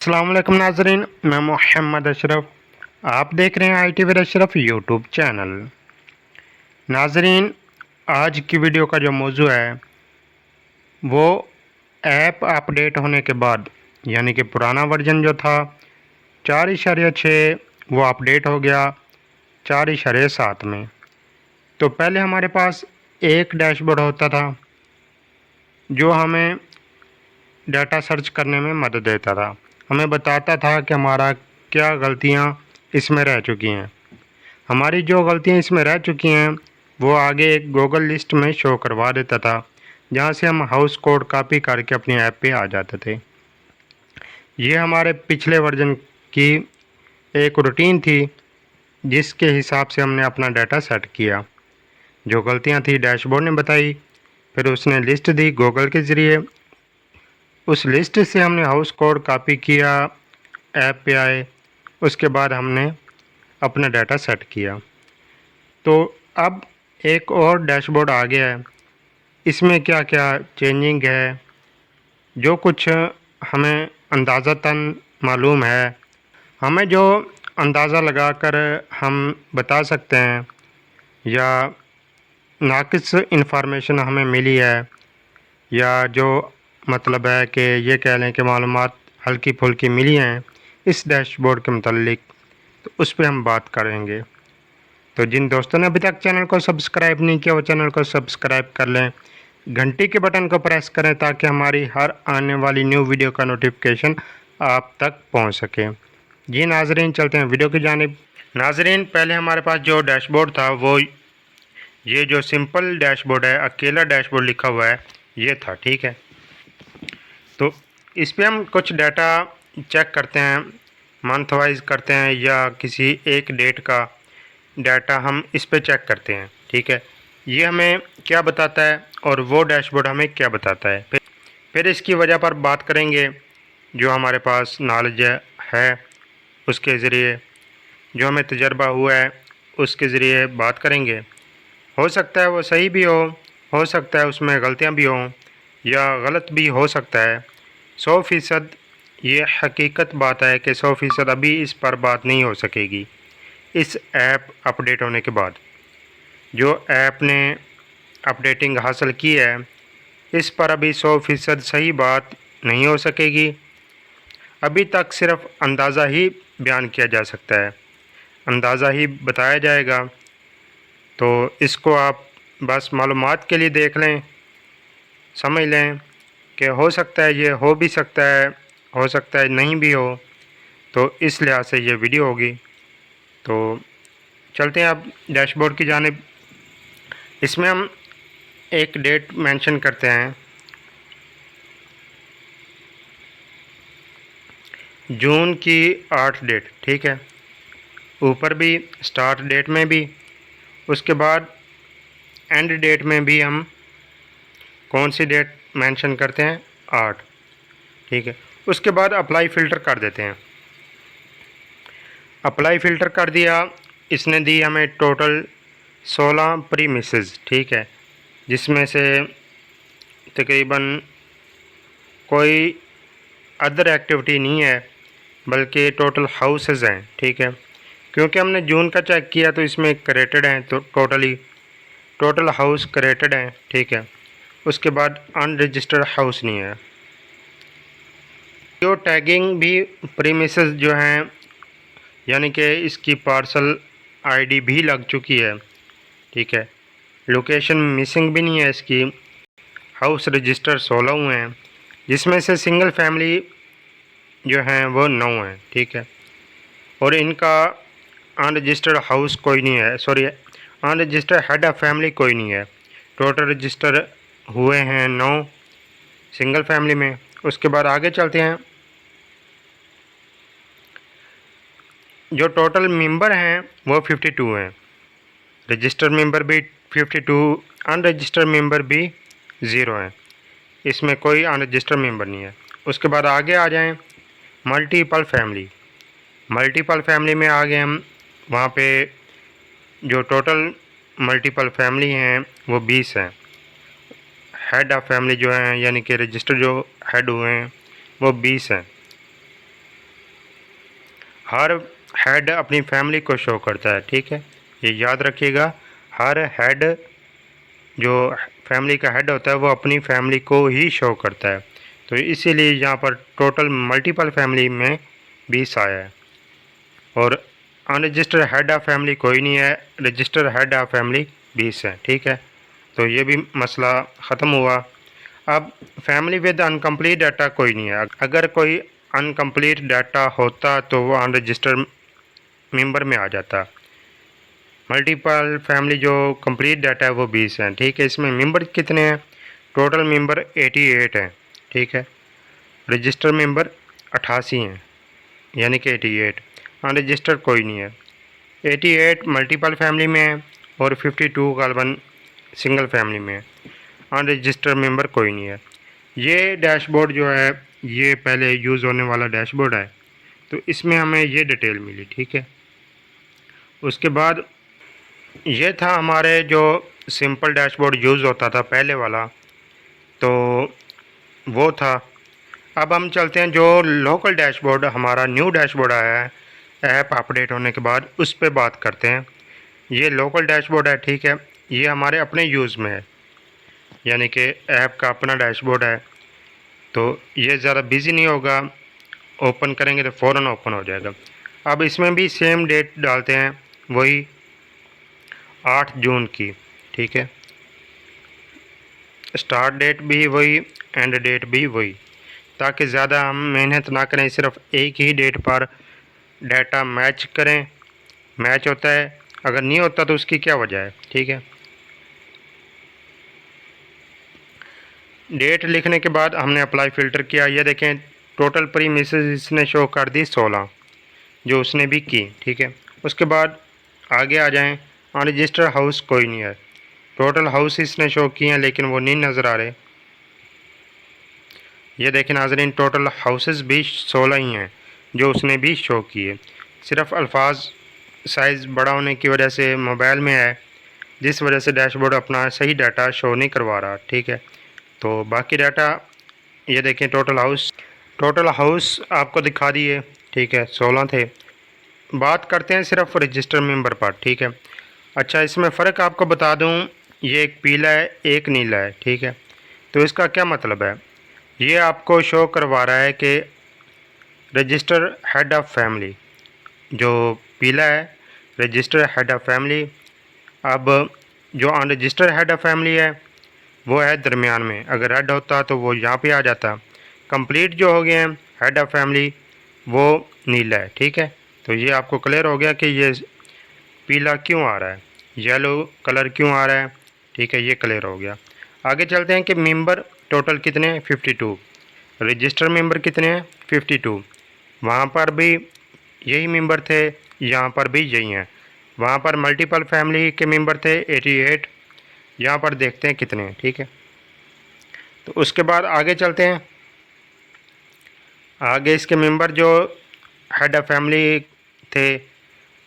अस्सलाम वालेकुम नाजरीन, मैं मोहम्मद अशरफ। आप देख रहे हैं IT with Ashraf YouTube channel. नाजरीन, आज की वीडियो का जो मौजू है वो ऐप अपडेट होने के बाद, यानी कि पुराना वर्जन जो था 4.6 वो अपडेट हो गया 4.7 में। तो पहले हमारे पास एक डैशबोर्ड होता था जो हमें डाटा सर्च करने में मदद देता था, हमें बताता था कि हमारा क्या गलतियाँ इसमें रह चुकी हैं। हमारी जो गलतियाँ इसमें रह चुकी हैं वो आगे एक गूगल लिस्ट में शो करवा देता था, जहाँ से हम हाउस कोड कॉपी करके अपनी ऐप पे आ जाते थे। ये हमारे पिछले वर्जन की एक रूटीन थी जिसके हिसाब से हमने अपना डाटा सेट किया। जो गलतियाँ थी डैशबोर्ड ने बताई, फिर उसने लिस्ट दी गूगल के ज़रिए। उस लिस्ट से हमने हाउस कोड कॉपी किया, ऐप पे आए, उसके बाद हमने अपना डाटा सेट किया। तो अब एक और डैशबोर्ड आ गया है, इसमें क्या क्या चेंजिंग है, जो कुछ हमें अंदाज़तन मालूम है, हमें जो अंदाज़ा लगाकर हम बता सकते हैं या नाक़िस इन्फॉर्मेशन हमें मिली है, या जो मतलब है कि ये कह लें कि मालूमात हल्की फुल्की मिली हैं इस डैशबोर्ड के मुतालिक, तो उस पे हम बात करेंगे। तो जिन दोस्तों ने अभी तक चैनल को सब्सक्राइब नहीं किया वो चैनल को सब्सक्राइब कर लें, घंटी के बटन को प्रेस करें ताकि हमारी हर आने वाली न्यू वीडियो का नोटिफिकेशन आप तक पहुंच सके। जी नाजरीन, चलते हैं वीडियो की जानिब। नाजरीन, पहले हमारे पास जो डैशबोर्ड था वो ये जो सिंपल डैशबोर्ड है, अकेला डैशबोर्ड लिखा हुआ है, ये था। ठीक है, तो इस पर हम कुछ डाटा चेक करते हैं, मंथ वाइज करते हैं या किसी एक डेट का डाटा हम इस पे चेक करते हैं। ठीक है, ये हमें क्या बताता है और वो डैशबोर्ड हमें क्या बताता है, फिर इसकी वजह पर बात करेंगे। जो हमारे पास नॉलेज है उसके ज़रिए, जो हमें तजर्बा हुआ है उसके ज़रिए बात करेंगे। हो सकता है वो सही भी हो सकता है उसमें गलतियाँ भी हों या गलत भी हो सकता है। 100% ये हकीकत बात है कि 100% अभी इस पर बात नहीं हो सकेगी। इस ऐप अपडेट होने के बाद जो ऐप ने अपडेटिंग हासिल की है, इस पर अभी 100% सही बात नहीं हो सकेगी। अभी तक सिर्फ अंदाज़ा ही बयान किया जा सकता है, अंदाज़ा ही बताया जाएगा। तो इसको आप बस मालूमात के लिए देख लें, समझ लें कि हो सकता है ये हो भी सकता है, हो सकता है नहीं भी हो। तो इस लिहाज से ये वीडियो होगी। तो चलते हैं अब डैशबोर्ड की जानिब। इसमें हम एक डेट मेंशन करते हैं, जून की 8 डेट। ठीक है, ऊपर भी स्टार्ट डेट में भी, उसके बाद एंड डेट में भी हम कौन सी डेट मेंशन करते हैं, 8। ठीक है, उसके बाद अप्लाई फ़िल्टर कर देते हैं। अप्लाई फ़िल्टर कर दिया, इसने दी हमें टोटल 16 प्रीमिसेस। ठीक है, जिसमें से तकरीबन कोई अदर एक्टिविटी नहीं है बल्कि टोटल हाउसेस हैं। ठीक है, क्योंकि हमने जून का चेक किया तो इसमें क्रिएटेड हैं, तो टोटल हाउस क्रिएटेड हैं। ठीक है, उसके बाद अनरजिस्टर्ड हाउस नहीं है। जो टैगिंग भी प्रीमिसेस जो हैं, यानी कि इसकी पार्सल आईडी भी लग चुकी है। ठीक है, लोकेशन मिसिंग भी नहीं है इसकी। हाउस रजिस्टर 16 हुए हैं, जिसमें से सिंगल फैमिली जो हैं वो 9 हैं। ठीक है, और इनका अनरजिस्टर्ड हाउस कोई नहीं है, sorry unregistered head of family कोई नहीं है। टोटल रजिस्टर हुए हैं 9 सिंगल फैमिली में। उसके बाद आगे चलते हैं। जो टोटल मेंबर हैं वो 52 हैं, रजिस्टर्ड मेंबर भी 52, अनरजिस्टर्ड मेंबर भी 0 हैं, इसमें कोई अनरजिस्टर्ड मेंबर नहीं है। उसके बाद आगे आ जाएं, मल्टीपल फैमिली। मल्टीपल फैमिली में आ गए हम, वहाँ पे जो टोटल मल्टीपल फैमिली हैं वो 20 हैं। हेड ऑफ फैमिली जो हैं, यानी कि रजिस्टर जो हेड हुए हैं वो 20 हैं। हर हेड अपनी फैमिली को शो करता है, ठीक है, ये याद रखिएगा। हर हेड जो फैमिली का हेड होता है वो अपनी फैमिली को ही शो करता है। तो इसीलिए यहाँ पर टोटल मल्टीपल फैमिली में 20 आया है। और अनरजिस्टर्ड हेड ऑफ फैमिली कोई नहीं है, रजिस्टर्ड हेड ऑफ फैमिली 20 है, ठीक है। तो ये भी मसला ख़त्म हुआ। अब फैमिली विद अनकम्प्लीट डाटा कोई नहीं है। अगर कोई अनकम्प्लीट डाटा होता तो वो अनरजिस्टर्ड मेंबर में आ जाता। मल्टीपल फैमिली जो कंप्लीट डाटा है वो 20 है, ठीक है। इसमें मेंबर कितने हैं? टोटल मेंबर 88 हैं, ठीक है। रजिस्टर मेंबर 88 हैं, यानी कि 88। अनरजिस्टर्ड कोई नहीं है। 88 मल्टीपल फैमिली में है और 52 गालबन सिंगल फैमिली में है। अनरजिस्टर्ड मेंबर कोई नहीं है। ये डैशबोर्ड जो है ये पहले यूज़ होने वाला डैशबोर्ड है, तो इसमें हमें ये डिटेल मिली, ठीक है। उसके बाद ये था हमारे जो सिंपल डैशबोर्ड यूज़ होता था पहले वाला, तो वो था। अब हम चलते हैं जो लोकल डैशबोर्ड हमारा न्यू डैशबोर्ड आया है ऐप अपडेट होने के बाद, उस पर बात करते हैं। ये लोकल डैशबोर्ड है, ठीक है। ये हमारे अपने यूज़ में है, यानी कि ऐप का अपना डैशबोर्ड है, तो ये ज़्यादा बिज़ी नहीं होगा। ओपन करेंगे तो फ़ौरन ओपन हो जाएगा। अब इसमें भी सेम डेट डालते हैं, वही 8 जून की, ठीक है। स्टार्ट डेट भी वही, एंड डेट भी वही, ताकि ज़्यादा हम मेहनत ना करें, सिर्फ एक ही डेट पर डाटा मैच करें। मैच होता है, अगर नहीं होता तो उसकी क्या वजह है, ठीक है। डेट लिखने के बाद हमने अप्लाई फ़िल्टर किया। ये देखें टोटल प्री मैसेज इसने शो कर दी 16 जो उसने भी की, ठीक है। उसके बाद आगे आ जाएं। अनरजिस्टर्ड हाउस कोई नहीं है। टोटल हाउस इसने शो किए हैं लेकिन वो नहीं नज़र आ रहे। ये देखें नाज़रीन, टोटल हाउसेस भी 16 ही हैं जो उसने भी शो किए। सिर्फ अल्फाज साइज़ बड़ा होने की वजह से मोबाइल में है, जिस वजह से डैशबोर्ड अपना सही डाटा शो नहीं करवा रहा, ठीक है। तो बाकी डाटा ये देखें, टोटल हाउस आपको दिखा दिए, ठीक है, 16 थे। बात करते हैं सिर्फ रजिस्टर मेंबर पर, ठीक है। अच्छा, इसमें फ़र्क आपको बता दूं, ये एक पीला है एक नीला है, ठीक है। तो इसका क्या मतलब है? ये आपको शो करवा रहा है कि रजिस्टर हेड ऑफ़ फैमिली जो पीला है, रजिस्टर हेड ऑफ़ फैमिली। अब जो अनरजिस्टर्ड हेड ऑफ़ फैमिली है वो है दरमियान में। अगर रेड होता तो वो यहाँ पे आ जाता। कंप्लीट जो हो गए हैं हेड ऑफ़ फैमिली वो नीला है, ठीक है। तो ये आपको क्लियर हो गया कि ये पीला क्यों आ रहा है, येलो कलर क्यों आ रहा है, ठीक है, ये क्लियर हो गया। आगे चलते हैं कि मेंबर टोटल कितने हैं, 52। रजिस्टर मेंबर कितने हैं, 52। वहाँ पर भी यही मेंबर थे, यहाँ पर भी यही हैं। वहाँ पर मल्टीपल फैमिली के मेंबर थे 88, यहाँ पर देखते हैं कितने हैं, ठीक है। तो उसके बाद आगे चलते हैं। आगे इसके मेंबर जो हेड ऑफ़ फैमिली थे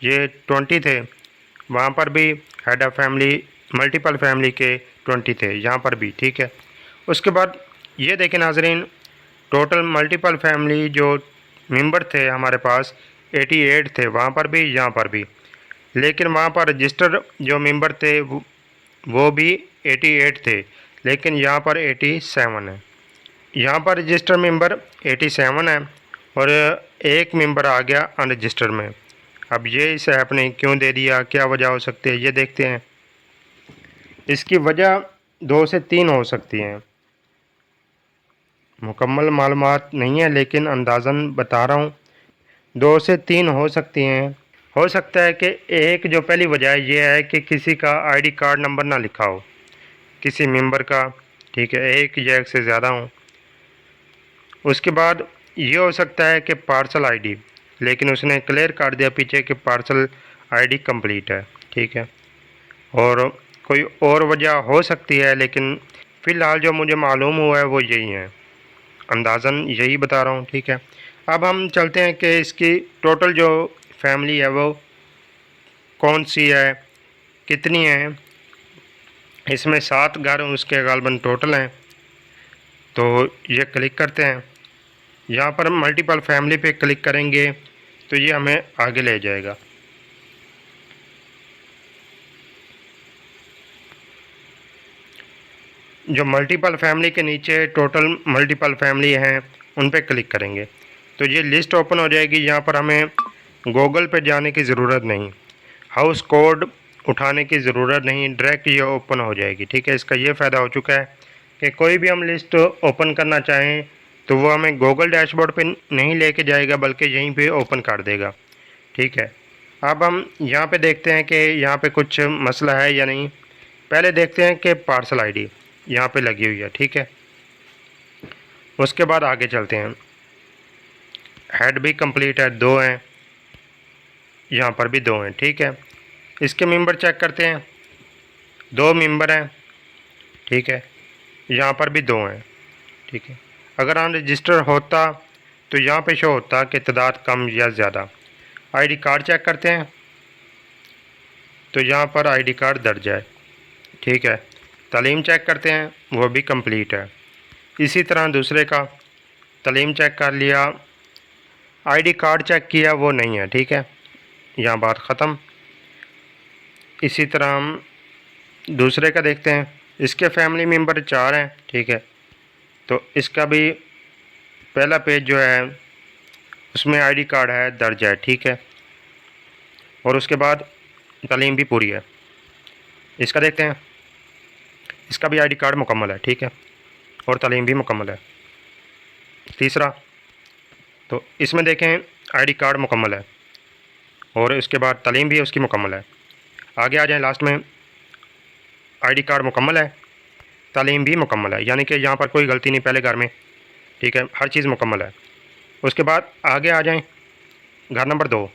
ये 20 थे। वहाँ पर भी head of family multiple family के 20 थे, यहाँ पर भी, ठीक है। उसके बाद ये देखें नाज़रीन, टोटल मल्टीपल फैमिली जो मेंबर थे हमारे पास 88 थे, वहाँ पर भी यहाँ पर भी। लेकिन वहाँ पर रजिस्टर जो मेंबर थे वो भी 88 थे, लेकिन यहाँ पर 87 है। यहाँ पर रजिस्टर मेंबर 87 है और एक मेंबर आ गया अनरजिस्टर में। अब ये इस ऐप ने क्यों दे दिया, क्या वजह हो सकती है, ये देखते हैं। इसकी वजह 2 से 3 हो सकती हैं। मुकम्मल मालूमात नहीं है लेकिन अंदाज़न बता रहा हूँ, 2 से 3 हो सकती हैं। हो सकता है कि एक जो पहली वजह ये है कि किसी का आईडी कार्ड नंबर ना लिखा हो, किसी मेंबर का, ठीक है, एक या एक से ज़्यादा हो। उसके बाद ये हो सकता है कि पार्सल आईडी, लेकिन उसने क्लियर कर दिया पीछे कि पार्सल आईडी कंप्लीट है, ठीक है। और कोई और वजह हो सकती है, लेकिन फ़िलहाल जो मुझे मालूम हुआ है वो यही है, अंदाज़न यही बता रहा हूँ, ठीक है। अब हम चलते हैं कि इसकी टोटल जो फैमिली है वो कौन सी है, कितनी है। इसमें 7 घर उसके गालबन टोटल हैं। तो ये क्लिक करते हैं, यहाँ पर मल्टीपल फैमिली पे क्लिक करेंगे तो ये हमें आगे ले जाएगा। जो मल्टीपल फैमिली के नीचे टोटल मल्टीपल फैमिली हैं उन पर क्लिक करेंगे तो ये लिस्ट ओपन हो जाएगी। यहाँ पर हमें गूगल पे जाने की ज़रूरत नहीं, हाउस कोड उठाने की ज़रूरत नहीं, डायरेक्ट ये ओपन हो जाएगी। ठीक है, इसका ये फ़ायदा हो चुका है कि कोई भी हम लिस्ट ओपन करना चाहें तो वो हमें गूगल डैशबोर्ड पे नहीं लेके जाएगा बल्कि यहीं पे ओपन कर देगा। ठीक है, अब हम यहाँ पे देखते हैं कि यहाँ पे कुछ मसला है या नहीं। पहले देखते हैं कि पार्सल आईडी यहाँ पे लगी हुई है। ठीक है, उसके बाद आगे चलते हैं। हेड भी कंप्लीट है, 2 हैं, यहाँ पर भी 2 हैं। ठीक है, इसके मेंबर चेक करते हैं, 2 मेंबर हैं। ठीक है, यहाँ पर भी 2 हैं। ठीक है, अगर हम रजिस्टर होता तो यहाँ पे शो होता कि तादाद कम या ज़्यादा। आईडी कार्ड चेक करते हैं तो यहाँ पर आईडी कार्ड दर्ज है। ठीक है, तालीम चेक करते हैं, वो भी कंप्लीट है। इसी तरह दूसरे का तालीम चेक कर लिया, आईडी कार्ड चेक किया, वो नहीं है। ठीक है, यहाँ बात ख़त्म। इसी तरह हम दूसरे का देखते हैं, इसके फैमिली मेंबर 4 हैं। ठीक है, तो इसका भी पहला पेज जो है उसमें आईडी कार्ड है, दर्ज है। ठीक है, और उसके बाद तालीम भी पूरी है। इसका देखते हैं, इसका भी आईडी कार्ड मुकम्मल है। ठीक है, और तालीम भी मुकम्मल है। तीसरा, तो इसमें देखें आईडी कार्ड मुकम्मल है और उसके बाद तालीम भी उसकी मुकम्मल है। आगे आ जाएं, लास्ट में आईडी कार्ड मुकम्मल है, तालीम भी मुकम्मल है, यानी कि यहाँ पर कोई गलती नहीं पहले घर में। ठीक है, हर चीज़ मुकम्मल है। उसके बाद आगे आ जाएं, घर नंबर 2।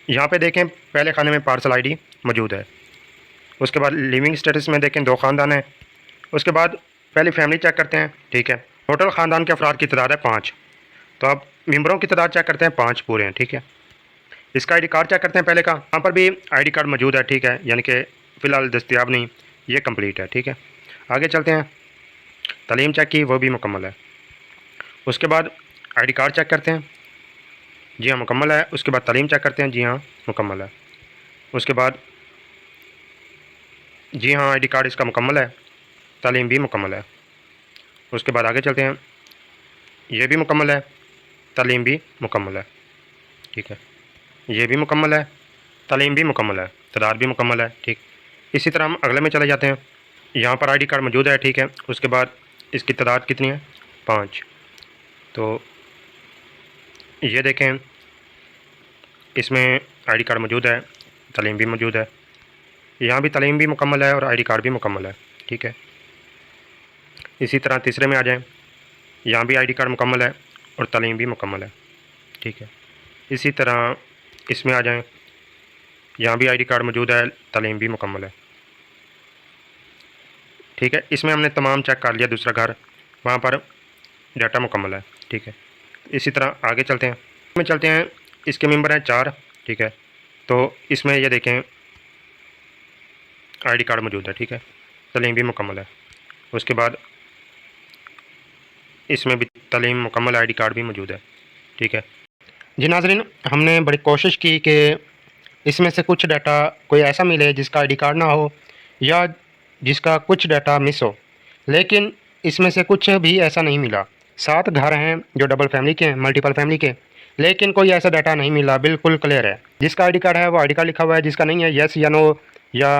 यहाँ पे देखें पहले खाने में पार्सल आईडी मौजूद है। उसके बाद लिविंग स्टेटस में देखें 2 ख़ानदान हैं। उसके बाद पहले फैमिली चेक करते हैं। ठीक है, टोटल ख़ानदान के अफराद की तादाद है 5। तो अब मेंबरों की तादाद चेक करते हैं, 5 पूरे हैं। ठीक है, इसका आईडी कार्ड चेक करते हैं पहले का, यहाँ पर भी आईडी कार्ड मौजूद है। ठीक है, यानी कि फ़िलहाल दस्तयाब नहीं, ये कंप्लीट है। ठीक है, आगे चलते हैं। तालीम चेक की, वो भी मुकम्मल है। उसके बाद आईडी कार्ड चेक करते हैं, जी हाँ मुकम्मल है। उसके बाद तालीम चेक करते हैं, जी हाँ मुकम्मल है। उसके बाद जी हाँ आईडी कार्ड इसका मुकम्मल है, तालीम भी मुकम्मल है। उसके बाद आगे चलते हैं, ये भी मुकम्मल है, तालीम भी मुकम्मल है। ठीक है, ये भी मुकम्मल है, तालीम भी मुकम्मल है, तादाद भी मुकम्मल है। ठीक, इसी तरह हम अगले में चले जाते हैं। यहाँ पर आईडी कार्ड मौजूद है। ठीक है, उसके बाद इसकी तादाद कितनी है, 5। तो ये देखें इसमें आईडी कार्ड मौजूद है, तालीम भी मौजूद है, यहाँ भी तालीम भी मुकम्मल है और आईडी कार्ड भी मुकम्मल है। ठीक है, इसी तरह तीसरे में आ जाएं, यहाँ भी आईडी कार्ड मुकम्मल है और तालीम भी मुकम्मल है। ठीक है, इसी तरह इसमें आ जाएं, यहाँ भी आईडी कार्ड मौजूद है, तालीम भी मुकम्मल है। ठीक है, इसमें हमने तमाम चेक कर लिया, दूसरा घर वहाँ पर डाटा मुकम्मल है। ठीक है, इसी तरह आगे चलते हैं। इसमें चलते हैं, इसके मेंबर हैं 4। ठीक है, तो इसमें ये देखें आईडी कार्ड मौजूद है। ठीक है, तालीम भी मुकम्मल है। उसके बाद इसमें भी तालीम मुकम्मल, आईडी कार्ड भी मौजूद है। ठीक है जी नाज़रीन, हमने बड़ी कोशिश की कि इसमें से कुछ डाटा कोई ऐसा मिले जिसका आईडी कार्ड ना हो या जिसका कुछ डाटा मिस हो, लेकिन इसमें से कुछ भी ऐसा नहीं मिला। 7 घर हैं जो डबल फैमिली के हैं, मल्टीपल फैमिली के, लेकिन कोई ऐसा डाटा नहीं मिला, बिल्कुल क्लियर है। जिसका आईडी कार्ड है वो आईडी कार्ड लिखा हुआ है, जिसका नहीं है येस या नो या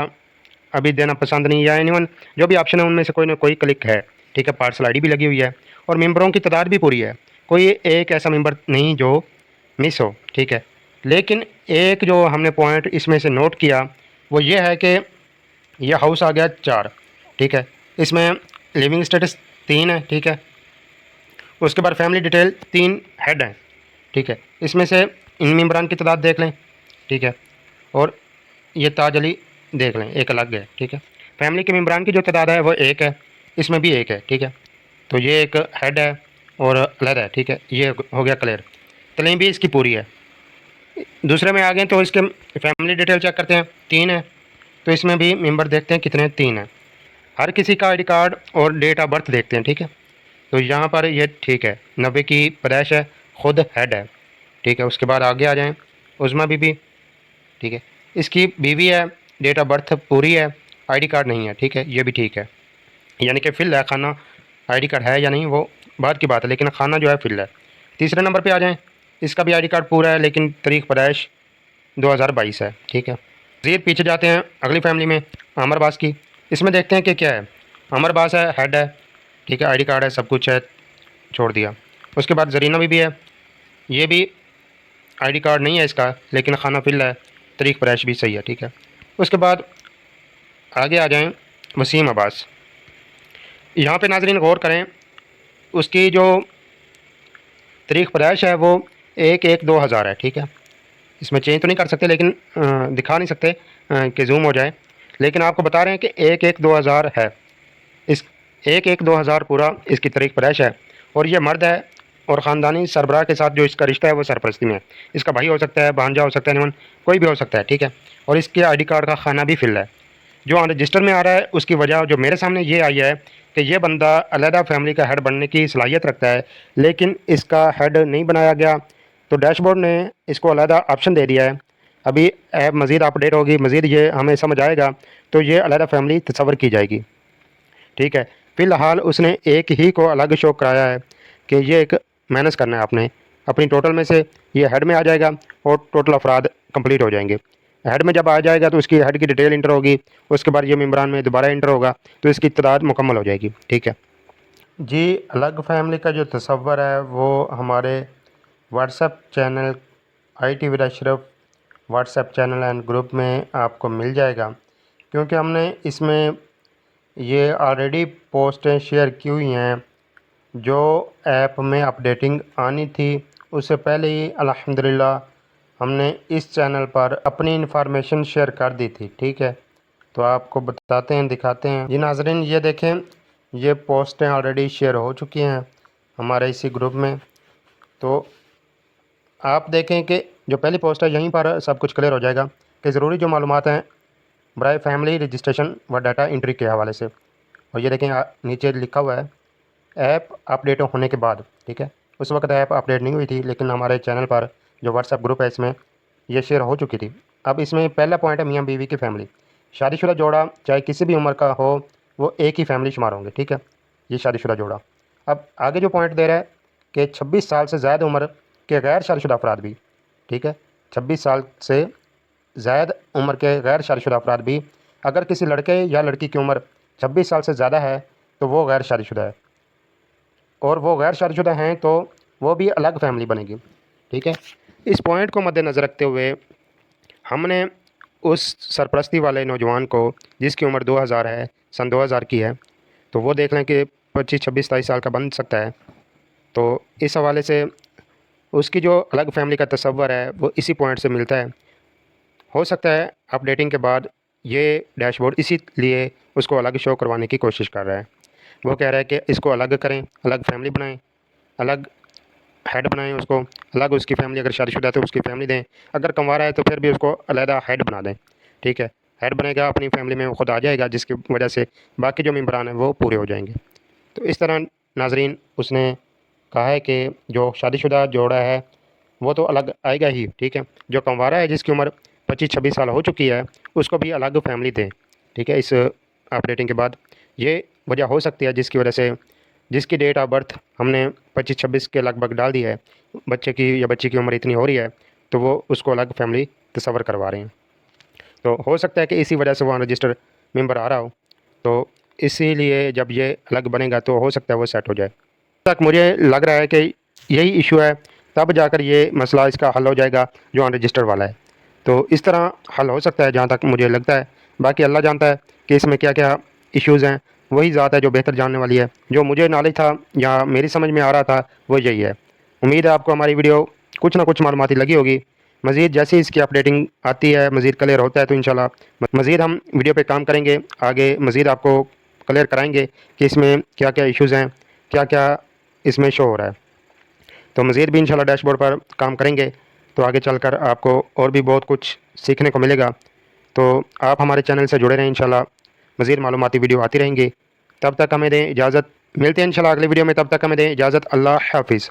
अभी देना पसंद नहीं या एनीवन, जो भी ऑप्शन है उनमें से कोई ना कोई क्लिक है। ठीक है, पार्सल आईडी भी लगी हुई है और मेंबरों की तादाद भी पूरी है, कोई एक ऐसा मेंबर नहीं जो मिस हो। ठीक है, लेकिन एक जो हमने पॉइंट इसमें से नोट किया वो ये है कि यह हाउस आ गया 4। ठीक है, इसमें लिविंग स्टेटस 3 है। ठीक है, उसके बाद फैमिली डिटेल 3 हेड हैं। ठीक है, इसमें से इन मेंबरान की तादाद देख लें। ठीक है, और ये ताज अली देख लें, एक अलग है। ठीक है, फैमिली के मेंबरान की जो तादाद है वो 1 है, इसमें भी 1 है। ठीक है, तो ये एक हेड है और अलग है। ठीक है, ये हो गया क्लियर, तालीम भी इसकी पूरी है। दूसरे में आ गए तो इसके फैमिली डिटेल चेक करते हैं, 3 है, तो इसमें भी मेंबर देखते हैं कितने, 3 हैं। हर किसी का आईडी कार्ड और डेट ऑफ बर्थ देखते हैं। ठीक है, तो यहाँ पर ये ठीक है, 90 की पैदाइश है, खुद हेड है। ठीक है। उसके बाद आगे आ जाएँ, उज़मा बीबी, ठीक है। इसकी बीवी है, डेट ऑफ बर्थ पूरी है, आईडी कार्ड नहीं है, ठीक है, ये भी ठीक है। यानी कि फिल है खाना, आईडी कार्ड है या नहीं वो बाद की बात है, लेकिन खाना जो है फिल है। तीसरे नंबर पे आ जाएँ, इसका भी आईडी कार्ड पूरा है लेकिन तारीख पैदाइश 2022 है, ठीक है। मज़ीद पीछे जाते हैं अगली फैमिली में, अमर बास की। इसमें देखते हैं कि क्या है। अमर बास है, हेड है, ठीक है, आईडी कार्ड है, सब कुछ है, छोड़ दिया। उसके बाद जरीना बीबी है, ये भी आईडी कार्ड नहीं है इसका, लेकिन खाना फिल है, तारीख पैदाइश भी सही है, ठीक है। उसके बाद आगे आ जाएँ वसीम अब्बास। यहाँ पे नाज़रीन गौर करें, उसकी जो तारीख पैदाइश है वो 1/1/2000 है, ठीक है। इसमें चेंज तो नहीं कर सकते, लेकिन दिखा नहीं सकते कि जूम हो जाए, लेकिन आपको बता रहे हैं कि 1/1/2000 है। इस 1/1/2000 पूरा इसकी तारीख पैदाइश है, और ये मर्द है, और ख़ानदानी सरबराह के साथ जो इसका रिश्ता है वो सरपरस्ती में है। इसका भाई हो सकता है, भांजा हो सकता है, निमन कोई भी हो सकता है, ठीक है। और इसके आईडी कार्ड का खाना भी फिल है। जो ऑन रजिस्टर में आ रहा है उसकी वजह जो मेरे सामने ये आई है कि ये बंदा अलहदा फैमिली का हेड बनने की सलाहियत रखता है, लेकिन इसका हेड नहीं बनाया गया, तो डैशबोर्ड ने इसको अलहदा ऑप्शन दे दिया है। अभी ऐप मज़ीद अपडेट होगी, मज़ीद ये हमें समझ आएगा, तो ये अलहदा फैमिली तस्वर की जाएगी, ठीक है। फ़िलहाल उसने एक ही को अलग शो कराया है कि ये एक मैनेज करना है आपने, अपनी टोटल में से ये हेड में आ जाएगा और टोटल अफराद कंप्लीट हो जाएंगे। हेड में जब आ जाएगा तो उसकी हेड की डिटेल इंटर होगी, उसके बाद ये मेम्बरान में दोबारा इंटर होगा, तो इसकी तादाद मुकम्मल हो जाएगी, ठीक है जी। अलग फैमिली का जो तस्वर है वो हमारे WhatsApp channel IT with Ashraf WhatsApp channel and group में आपको मिल जाएगा, क्योंकि हमने इसमें ये ऑलरेडी पोस्टें शेयर की हुई हैं। जो ऐप में अपडेटिंग आनी थी उससे पहले ही अल्हम्दुलिल्लाह हमने इस चैनल पर अपनी इन्फॉर्मेशन शेयर कर दी थी, ठीक है। तो आपको बताते हैं, दिखाते हैं जी नाज़रीन। ये देखें, ये पोस्टें ऑलरेडी शेयर हो चुकी हैं हमारे इसी ग्रुप में। तो आप देखें कि जो पहली पोस्ट है यहीं पर सब कुछ क्लियर हो जाएगा कि ज़रूरी जो मालूमात हैं बराए फैमिली रजिस्ट्रेशन व डाटा एंट्री के हवाले से। और ये देखें नीचे लिखा हुआ है ऐप अपडेट होने के बाद, ठीक है। उस वक्त ऐप अपडेट नहीं हुई थी, लेकिन हमारे चैनल पर जो व्हाट्सएप ग्रुप है इसमें ये शेयर हो चुकी थी। अब इसमें पहला पॉइंट है मियाँ बीवी की फैमिली। शादीशुदा जोड़ा चाहे किसी भी उम्र का हो वो एक ही फैमिली शुमार होंगे, ठीक है, ये शादीशुदा जोड़ा। अब आगे जो पॉइंट दे रहा है कि 26 साल से ज़्यादा उम्र के गैर शादीशुदा अफराद भी, ठीक है, 26 साल से ज़ायद उम्र के गैर शादीशुदा अफराद भी, अगर किसी लड़के या लड़की की उम्र 26 साल से ज़्यादा है तो वो गैर शादीशुदा है, और वो गैर शादीशुदा हैं तो वो भी अलग फैमिली बनेगी, ठीक है। इस पॉइंट को मद्देनज़र रखते हुए हमने उस सरपरस्ती वाले नौजवान को जिसकी उम्र 2000 है, सन 2000 की है, तो वो देख लें कि 25, 26, 27 साल का बन सकता है। तो इस हवाले से उसकी जो अलग फैमिली का तस्वर है वो इसी पॉइंट से मिलता है। हो सकता है अपडेटिंग के बाद ये डैशबोर्ड इसीलिए उसको अलग शो करवाने की कोशिश कर रहा है। वो कह रहा है कि इसको अलग करें, अलग फैमिली बनाएं, अलग हेड बनाएं, उसको अलग, उसकी फैमिली अगर शादीशुदा है तो उसकी फैमिली दें, अगर कमवारा है तो फिर भी उसको अलहदा हेड बना दें, ठीक है। हेड बनेगा, अपनी फैमिली में वो खुद आ जाएगा, जिसकी वजह से बाकी जो मेम्बरान हैं वो पूरे हो जाएंगे। तो इस तरह नाजरीन उसने कहा है कि जो शादीशुदा जोड़ा है वो तो अलग आएगा ही, ठीक है। जो कमवारा है जिसकी उम्र 25-26 साल हो चुकी है उसको भी अलग फैमिली दें, ठीक है। इस अपडेटिंग के बाद ये वजह हो सकती है जिसकी वजह से जिसकी डेट ऑफ बर्थ हमने 25-26 के लगभग डाल दी है, बच्चे की या बच्ची की उम्र इतनी हो रही है तो वो उसको अलग फैमिली तस्वर करवा रहे हैं। तो हो सकता है कि इसी वजह से वो अनरजिस्टर्ड मेंबर आ रहा हो, तो इसीलिए जब ये अलग बनेगा तो हो सकता है वो सेट हो जाए। तक मुझे लग रहा है कि यही इशू है, तब जाकर ये मसला इसका हल हो जाएगा जो अनरजिस्टर्ड वाला है। तो इस तरह हल हो सकता है जहाँ तक मुझे लगता है, बाकी अल्लाह जानता है कि इसमें क्या क्या इश्यूज़ हैं, वही ज़ात है जो बेहतर जानने वाली है। जो मुझे नॉलेज था या मेरी समझ में आ रहा था वो यही है। उम्मीद है आपको हमारी वीडियो कुछ ना कुछ मालूमाती लगी होगी। मज़ीद जैसे इसकी अपडेटिंग आती है, मज़ीद क्लियर होता है तो इंशाल्लाह मज़ीद हम वीडियो पे काम करेंगे, आगे मज़ीद आपको क्लियर कराएंगे कि इसमें क्या क्या इश्यूज़ हैं, क्या क्या इसमें शो हो रहा है। तो मज़ीद भी इंशाल्लाह डैशबोर्ड पर काम करेंगे तो आगे चलकर आपको और भी बहुत कुछ सीखने को मिलेगा। तो आप हमारे चैनल से जुड़े रहें, इंशाल्लाह मज़ीद मालूमाती वीडियो आती रहेंगी। तब तक हमें दें इजाज़त, मिलते हैं इंशाल्लाह अगली वीडियो में, तब तक हमें दें इजाज़त। अल्लाह हाफ़िज़।